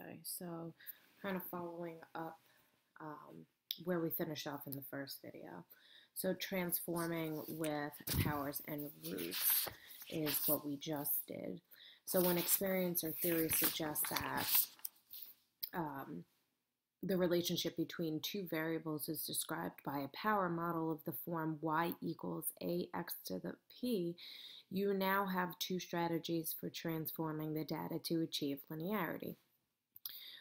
Okay, so kind of following up where we finished off in the first video. So transforming with powers and roots is what we just did. So when experience or theory suggests that the relationship between two variables is described by a power model of the form y equals ax to the p, you now have two strategies for transforming the data to achieve linearity.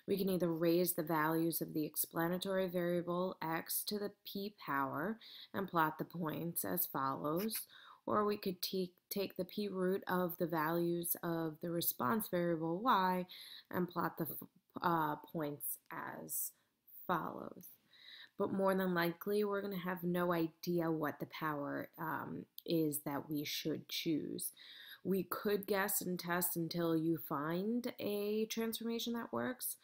We can either raise the values of the explanatory variable x to the p power and plot the points as follows, or we could take the p root of the values of the response variable y and plot the points as follows. But more than likely, we're going to have no idea what the power is that we should choose. We could guess and test until you find a transformation that works,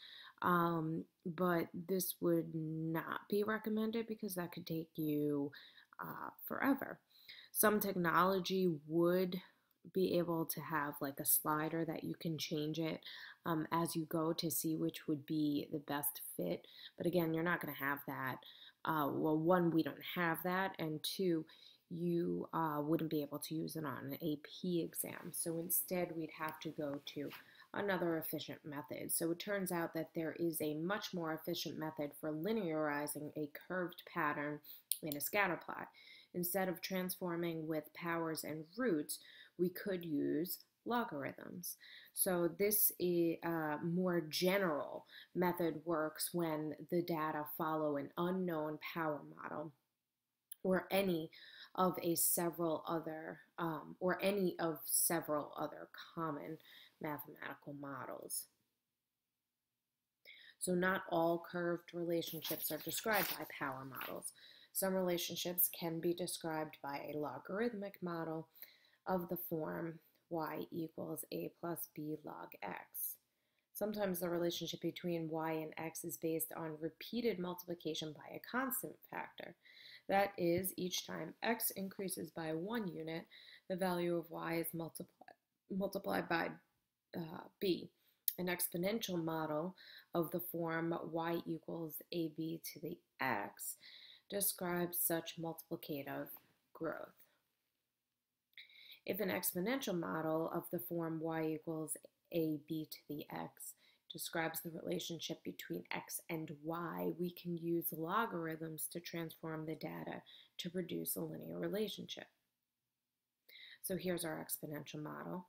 but this would not be recommended because that could take you forever. Some technology would be able to have like a slider that you can change it as you go to see which would be the best fit. But again, you're not going to have that. Well, one, we don't have that, and two, you wouldn't be able to use it on an AP exam. So instead, we'd have to go to another efficient method. So it turns out that there is a much more efficient method for linearizing a curved pattern in a scatter plot. Instead of transforming with powers and roots, we could use logarithms. So this more general method works when the data follow an unknown power model or any of several other common mathematical models. So not all curved relationships are described by power models. Some relationships can be described by a logarithmic model of the form y equals a plus b log x. Sometimes the relationship between y and x is based on repeated multiplication by a constant factor. That is, each time x increases by 1 unit, the value of y is multiplied by b. An exponential model of the form y equals ab to the x describes such multiplicative growth. If an exponential model of the form y equals ab to the x describes the relationship between x and y, we can use logarithms to transform the data to produce a linear relationship. So here's our exponential model.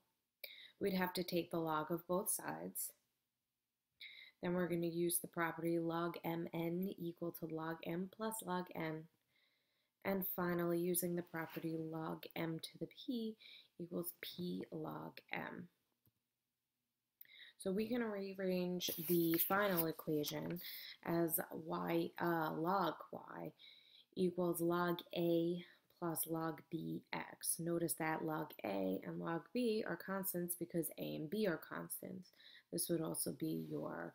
We'd have to take the log of both sides. Then we're going to use the property log mn equal to log m plus log n. And finally, using the property log m to the p equals p log m. So we can rearrange the final equation as y log y equals log a plus log bx. Notice that log a and log b are constants because a and b are constants. This would also be your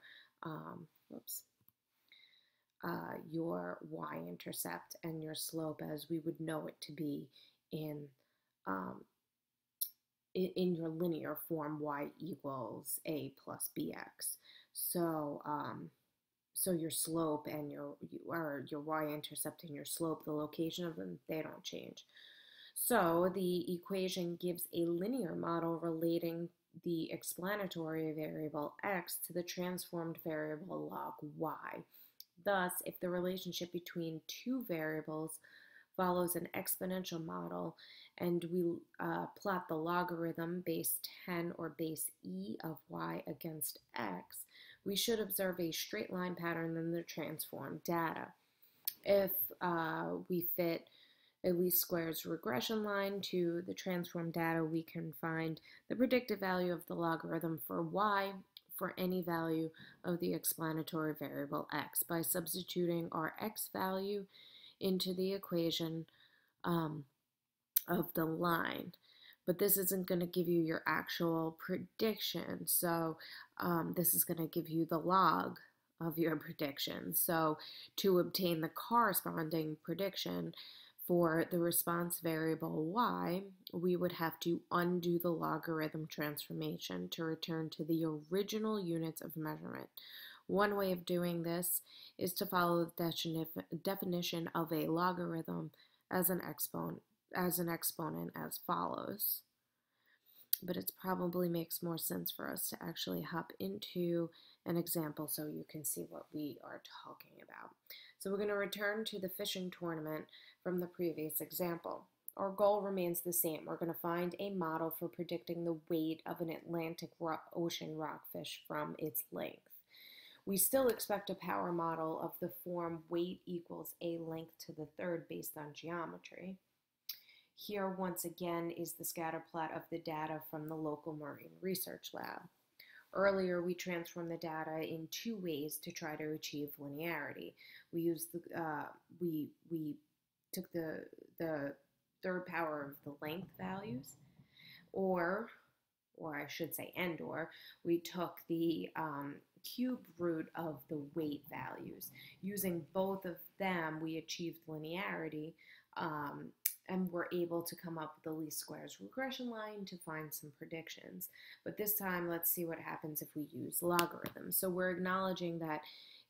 your y-intercept and your slope as we would know it to be in your linear form y equals a plus bx. So so your slope and your y-intercept and your slope, the location of them, they don't change. So the equation gives a linear model relating the explanatory variable x to the transformed variable log y. Thus, if the relationship between two variables follows an exponential model and we plot the logarithm base 10 or base e of y against x, we should observe a straight line pattern in the transformed data. If we fit a least squares regression line to the transformed data, we can find the predicted value of the logarithm for y for any value of the explanatory variable x by substituting our x value into the equation of the line. But this isn't going to give you your actual prediction. So this is going to give you the log of your prediction. So to obtain the corresponding prediction For the response variable y, we would have to undo the logarithm transformation to return to the original units of measurement. One way of doing this is to follow the definition of a logarithm as an exponent as follows. But it probably makes more sense for us to actually hop into an example so you can see what we are talking about. So we're going to return to the fishing tournament from the previous example. Our goal remains the same. We're going to find a model for predicting the weight of an Atlantic Ocean rockfish from its length. We still expect a power model of the form weight equals a length to the third based on geometry. Here, once again, is the scatter plot of the data from the local marine research lab. Earlier, we transformed the data in two ways to try to achieve linearity. We used we took the third power of the length values, or I should say, and/or we took the cube root of the weight values. Using both of them, we achieved linearity. And we're able to come up with the least squares regression line to find some predictions. But this time, let's see what happens if we use logarithms. So we're acknowledging that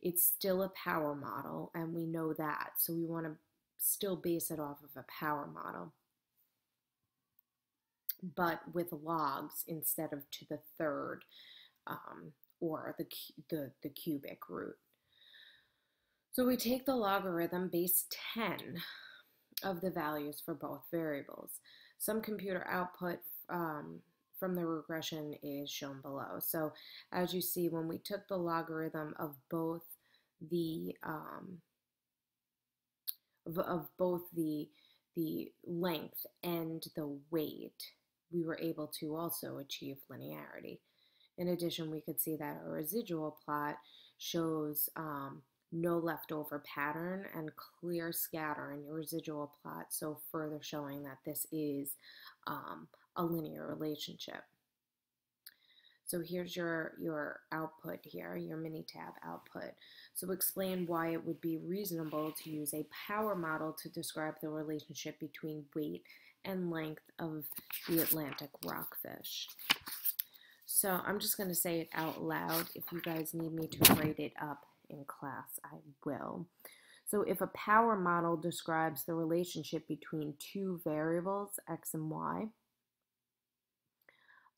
it's still a power model, and we know that. So we want to still base it off of a power model, but with logs instead of to the third or the cubic root. So we take the logarithm base 10 of the values for both variables. Some computer output from the regression is shown below. So as you see, when we took the logarithm of both the length and the weight, we were able to also achieve linearity. In addition, we could see that our residual plot shows no leftover pattern and clear scatter in your residual plot, so further showing that this is a linear relationship. So here's your output here, your Minitab output. So explain why it would be reasonable to use a power model to describe the relationship between weight and length of the Atlantic rockfish. So I'm just going to say it out loud. If you guys need me to write it up in class, I will. So if a power model describes the relationship between two variables, x and y,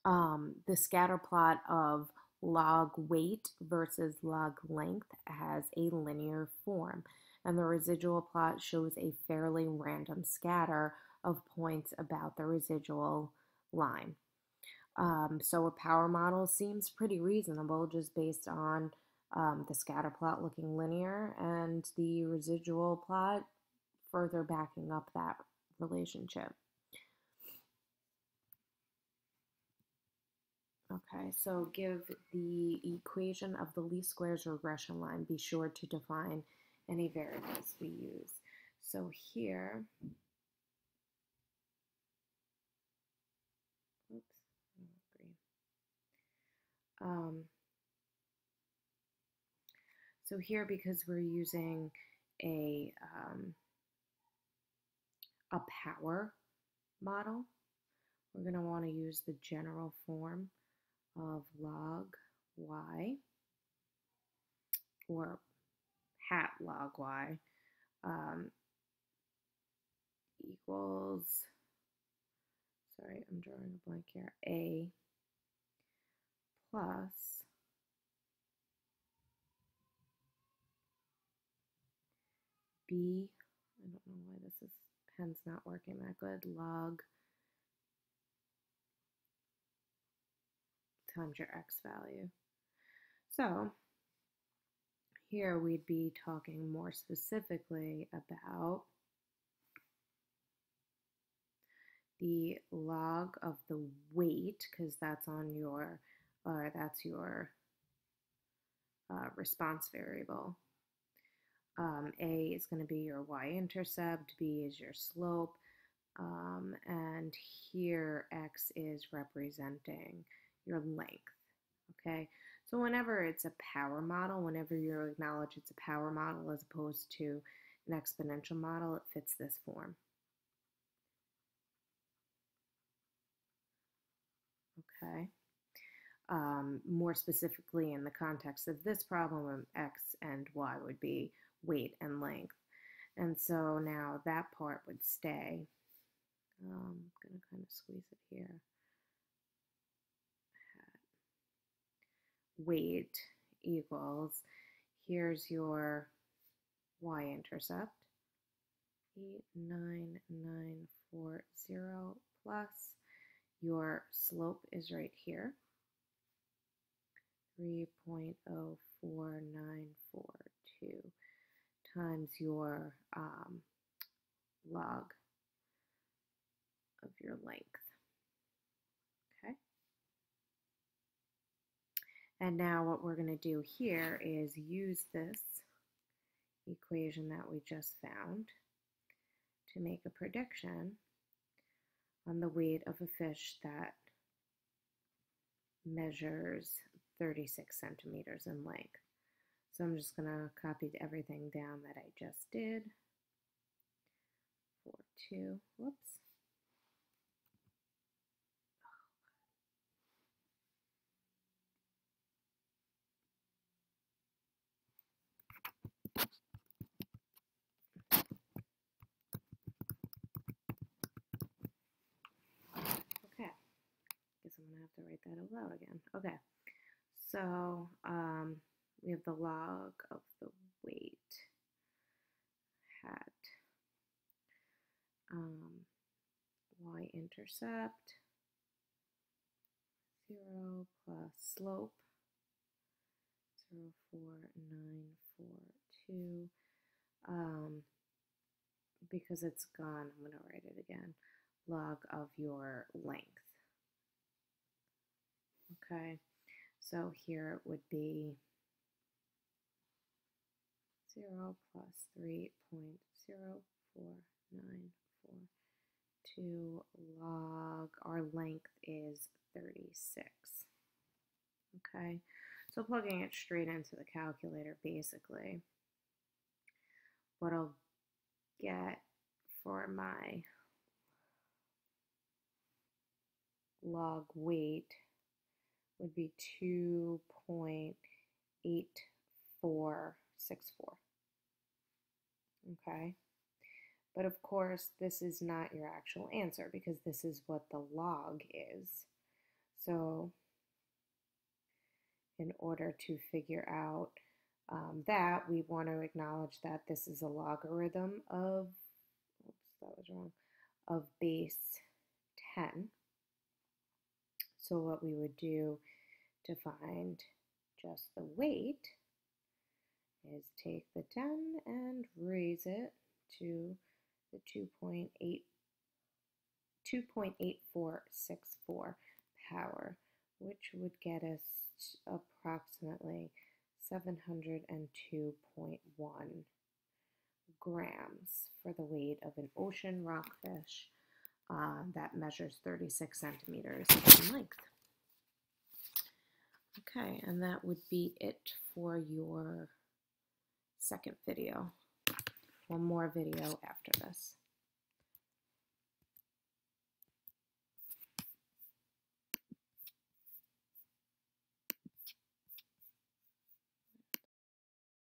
the scatter plot of log weight versus log length has a linear form, and the residual plot shows a fairly random scatter of points about the residual line. So a power model seems pretty reasonable just based on the scatter plot looking linear and the residual plot further backing up that relationship. Okay, so give the equation of the least squares regression line. Be sure to define any variables we use. So here, so here, because we're using a power model, we're going to want to use the general form of log y, or hat log y, equals, sorry, I'm drawing a blank here, a plus b, I don't know why pen's not working that good, log times your x value. So here we'd be talking more specifically about the log of the weight, because that's on your, that's your response variable. A is going to be your y-intercept, B is your slope, and here x is representing your length, okay? So whenever it's a power model, whenever you acknowledge it's a power model as opposed to an exponential model, it fits this form. okay? More specifically, in the context of this problem, X and Y would be weight and length. And so now that part would stay. I'm going to kind of squeeze it here. Weight equals, here's your y-intercept, 89940 plus your slope is right here, 3.04942 times your log of your length. Okay. And now what we're going to do here is use this equation that we just found to make a prediction on the weight of a fish that measures 36 centimeters in length. So I'm just going to copy everything down that I just did. 4.2, whoops. Okay, guess I'm going to have to write that out loud again. Okay, so we have the log of the weight hat y-intercept 0 plus slope 0.4942. Because it's gone, I'm going to write it again. Log of your length. Okay, so here it would be 0 plus 3.04942 log, our length is 36. Okay, so plugging it straight into the calculator, basically, what I'll get for my log weight would be 2.8464. Okay, but of course this is not your actual answer because this is what the log is. So in order to figure out that, we want to acknowledge that this is a logarithm of, oops, that was wrong, of base 10. So what we would do to find just the weight is take the 10 and raise it to the 2.8464 power, which would get us approximately 702.1 grams for the weight of an ocean rockfish that measures 36 centimeters in length. Okay, and that would be it for your second video. One more video after this.